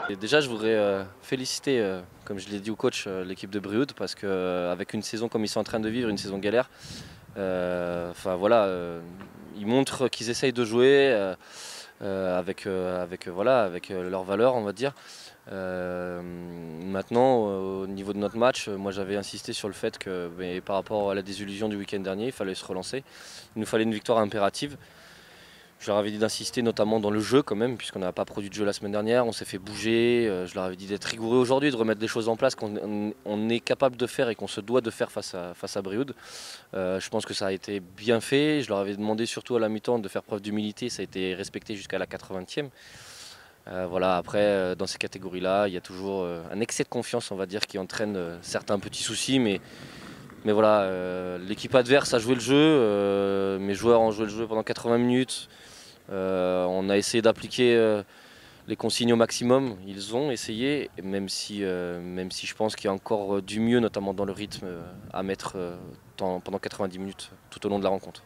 Et déjà, je voudrais féliciter, comme je l'ai dit au coach, l'équipe de Brioude parce qu'avec une saison comme ils sont en train de vivre, une saison galère, voilà, ils montrent qu'ils essayent de jouer avec leurs valeurs, on va dire. Maintenant, au niveau de notre match, moi j'avais insisté sur le fait que par rapport à la désillusion du week-end dernier, il fallait se relancer. Il nous fallait une victoire impérative. Je leur avais dit d'insister notamment dans le jeu quand même, puisqu'on n'a pas produit de jeu la semaine dernière, on s'est fait bouger. Je leur avais dit d'être rigoureux aujourd'hui, de remettre des choses en place qu'on est capable de faire et qu'on se doit de faire face à Brioude. Je pense que ça a été bien fait. Je leur avais demandé surtout à la mi-temps de faire preuve d'humilité, ça a été respecté jusqu'à la 80e. Voilà, après, dans ces catégories-là, il y a toujours un excès de confiance, on va dire, qui entraîne certains petits soucis, mais voilà, l'équipe adverse a joué le jeu, mes joueurs ont joué le jeu pendant 80 minutes. On a essayé d'appliquer les consignes au maximum, ils ont essayé, même si je pense qu'il y a encore du mieux, notamment dans le rythme, à mettre pendant 90 minutes tout au long de la rencontre.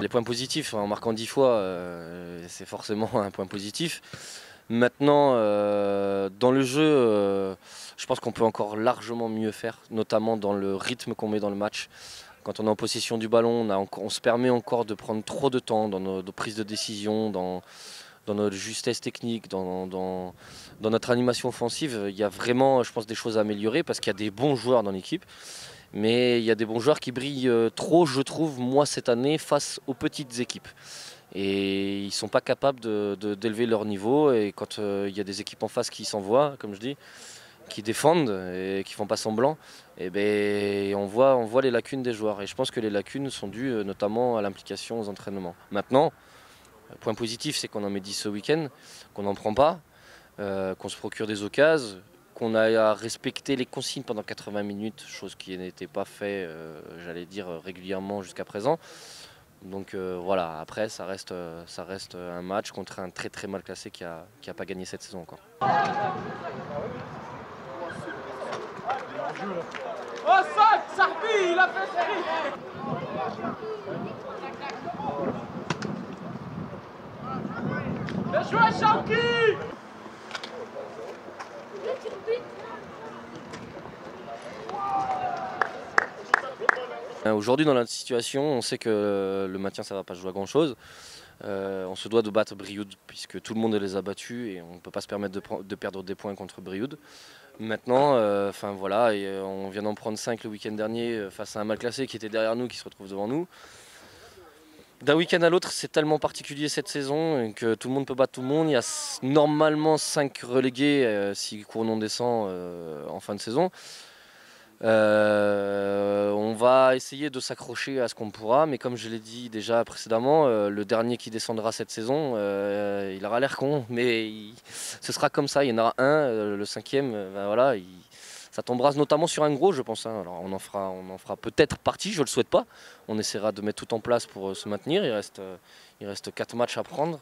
Les points positifs, en marquant 10 fois, c'est forcément un point positif. Maintenant, dans le jeu, je pense qu'on peut encore largement mieux faire, notamment dans le rythme qu'on met dans le match. Quand on est en possession du ballon, on se permet encore de prendre trop de temps dans nos prises de décision, dans notre justesse technique, dans notre animation offensive. Il y a vraiment, je pense, des choses à améliorer parce qu'il y a des bons joueurs dans l'équipe. Mais il y a des bons joueurs qui brillent trop, je trouve, moi, cette année, face aux petites équipes. Et ils ne sont pas capables d'élever leur niveau. Et quand il y a des équipes en face qui s'envoient, comme je dis, qui défendent et qui ne font pas semblant, et on voit les lacunes des joueurs. Et je pense que les lacunes sont dues notamment à l'implication aux entraînements. Maintenant, point positif, c'est qu'on en met 10 ce week-end, qu'on n'en prend pas, qu'on se procure des occasions, qu'on a à respecter les consignes pendant 80 minutes, chose qui n'était pas fait, j'allais dire, régulièrement jusqu'à présent. Donc voilà, après ça reste un match contre un très très mal classé qui a pas gagné cette saison encore. Oh, sac, Sarbi, il a fait série. Bien joué, Sharky. Aujourd'hui dans notre situation, on sait que le maintien ça va pas jouer à grand chose. On se doit de battre Brioude puisque tout le monde les a battus et on ne peut pas se permettre de perdre des points contre Brioude. Maintenant, voilà, on vient d'en prendre 5 le week-end dernier face à un mal classé qui était derrière nous, qui se retrouve devant nous. D'un week-end à l'autre, c'est tellement particulier cette saison que tout le monde peut battre tout le monde. Il y a normalement 5 relégués si Cournon descend en fin de saison. On va essayer de s'accrocher à ce qu'on pourra, mais comme je l'ai dit déjà précédemment, le dernier qui descendra cette saison, il aura l'air con, mais ce sera comme ça, il y en aura un, le 5e, voilà, ça tombera notamment sur un gros, je pense. Hein. Alors on en fera peut-être partie, je le souhaite pas. On essaiera de mettre tout en place pour se maintenir. Il reste 4 matchs à prendre,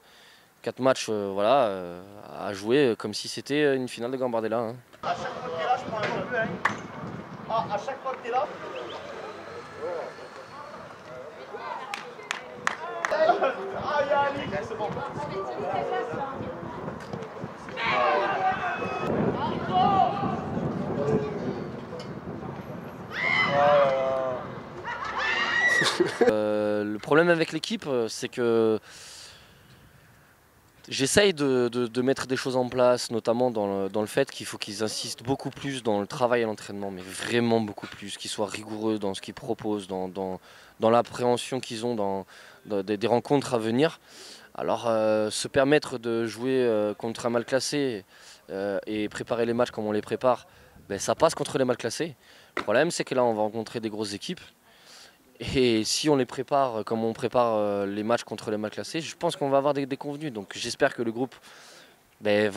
4 matchs à jouer comme si c'était une finale de Gambardella. Hein. À chaque fois que t'es là, je prends un peu, hein. Ah, à chaque fois que t'es là. Ah, Yannick, c'est bon. Le problème avec l'équipe, c'est que j'essaye de mettre des choses en place, notamment dans le fait qu'il faut qu'ils insistent beaucoup plus dans le travail à l'entraînement, mais vraiment beaucoup plus, qu'ils soient rigoureux dans ce qu'ils proposent, dans l'appréhension qu'ils ont des rencontres à venir. Alors se permettre de jouer contre un mal classé et préparer les matchs comme on les prépare, ça passe contre les mal classés. Le problème c'est que là on va rencontrer des grosses équipes. Et si on les prépare comme on prépare les matchs contre les mal classés, je pense qu'on va avoir des déconvenus. Donc j'espère que le groupe les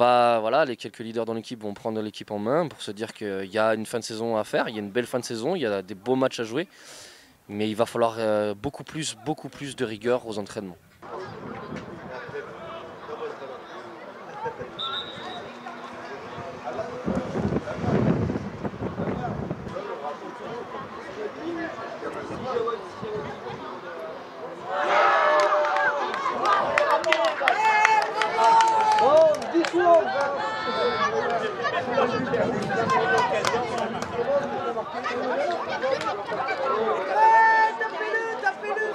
quelques leaders dans l'équipe vont prendre l'équipe en main pour se dire qu'il y a une fin de saison à faire, il y a une belle fin de saison, il y a des beaux matchs à jouer. Mais il va falloir beaucoup plus de rigueur aux entraînements. Tapez-le, tapez-le.